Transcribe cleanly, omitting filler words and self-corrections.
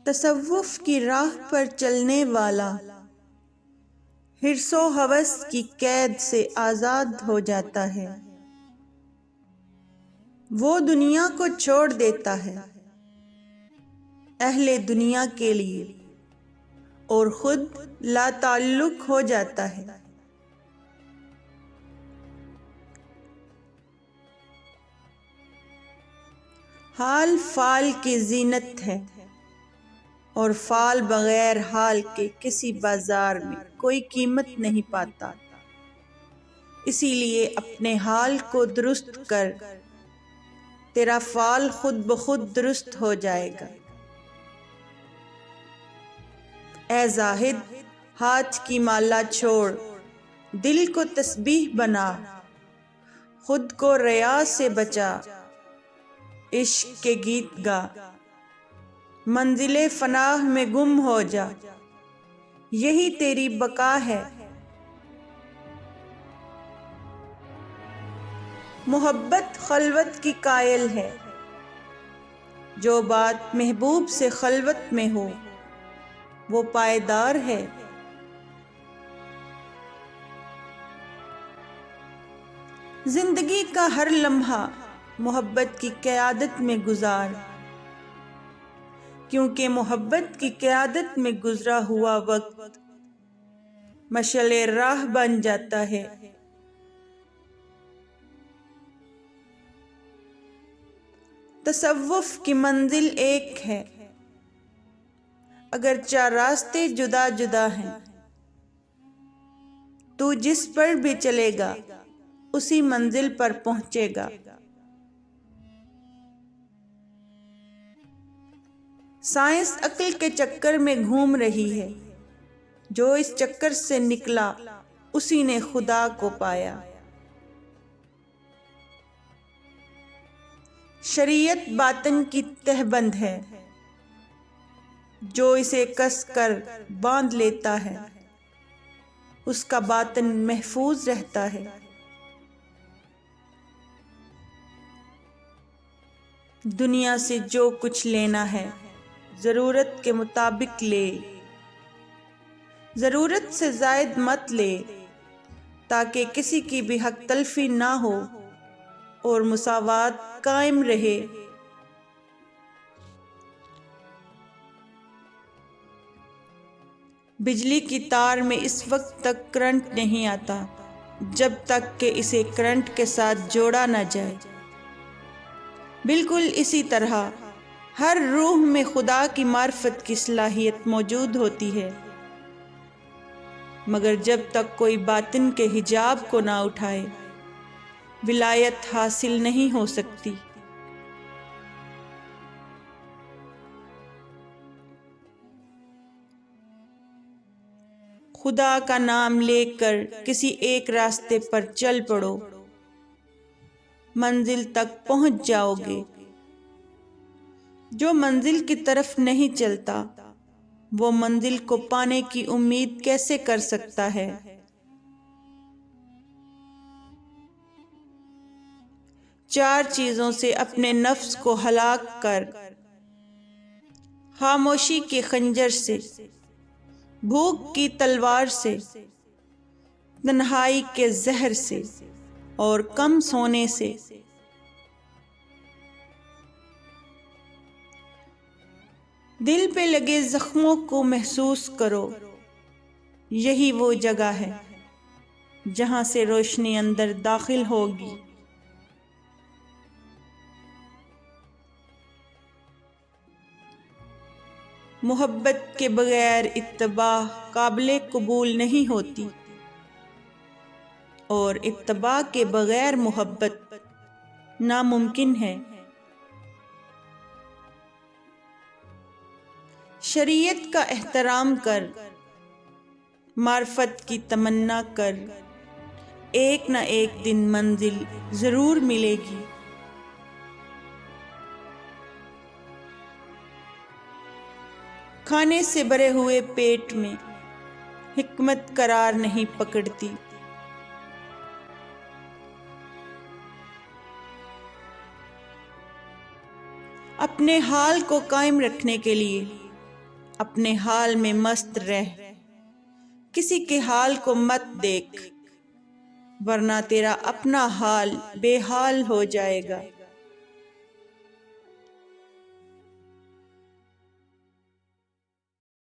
तसव्वुफ की राह पर चलने वाला हिर्सो हवस की कैद से आजाद हो जाता है। वो दुनिया को छोड़ देता है अहले दुनिया के लिए और खुद लाताल्लुक हो जाता है। हाल फाल की जीनत है और फाल बगैर हाल के किसी बाजार में कोई कीमत नहीं पाता। इसीलिए अपने हाल को दुरुस्त कर, तेरा फाल खुद ब खुद दुरुस्त हो जाएगा। ए जाहिद, हाथ की माला छोड़, दिल को तस्बीह बना, खुद को रिया से बचा, इश्क के गीत गा, मंजिले फनाह में गुम हो जा, यही तेरी बका है। मोहब्बत खलवत की कायल है, जो बात महबूब से खलवत में हो वो पायदार है। जिंदगी का हर लम्हा मोहब्बत की क़यादत में गुजार, क्योंकि मोहब्बत की क़यादत में गुजरा हुआ वक्त मशअले राह बन जाता है। तसव्वुफ की मंजिल एक है, अगर चार रास्ते जुदा जुदा हैं, तू जिस पर भी चलेगा उसी मंजिल पर पहुंचेगा। साइंस अक्ल के चक्कर में घूम रही है, जो इस चक्कर से निकला उसी ने खुदा को पाया। शरीयत बातन की तहबंद है, जो इसे कस कर बांध लेता है उसका बातन महफूज रहता है। दुनिया से जो कुछ लेना है ज़रूरत के मुताबिक ले, ज़रूरत से ज़ायद मत ले, ताकि किसी की भी हक तलफी ना हो और मुसावात कायम रहे। बिजली की तार में इस वक्त तक करंट नहीं आता जब तक कि इसे करंट के साथ जोड़ा न जाए। बिल्कुल इसी तरह हर रूह में खुदा की मार्फत की सलाहियत मौजूद होती है, मगर जब तक कोई बातिन के हिजाब को ना उठाए विलायत हासिल नहीं हो सकती। खुदा का नाम लेकर किसी एक रास्ते पर चल पड़ो, मंजिल तक पहुंच जाओगे। जो मंजिल की तरफ नहीं चलता वो मंजिल को पाने की उम्मीद कैसे कर सकता है। चार चीजों से अपने नफ्स को हलाक कर, खामोशी के खंजर से, भूख की तलवार से, तन्हाई के जहर से और कम सोने से। दिल पे लगे जख्मों को महसूस करो, यही वो जगह है जहां से रोशनी अंदर दाखिल होगी। मोहब्बत के बगैर इत्तबा काबिले कबूल नहीं होती और इत्तबा के बगैर मोहब्बत नामुमकिन है। शरीयत का एहतराम कर, मार्फत की तमन्ना कर, एक न एक दिन मंजिल जरूर मिलेगी। खाने से भरे हुए पेट में हिकमत करार नहीं पकड़ती। अपने हाल को कायम रखने के लिए अपने हाल में मस्त रह, किसी के हाल को मत देख, वरना तेरा अपना हाल बेहाल हो जाएगा।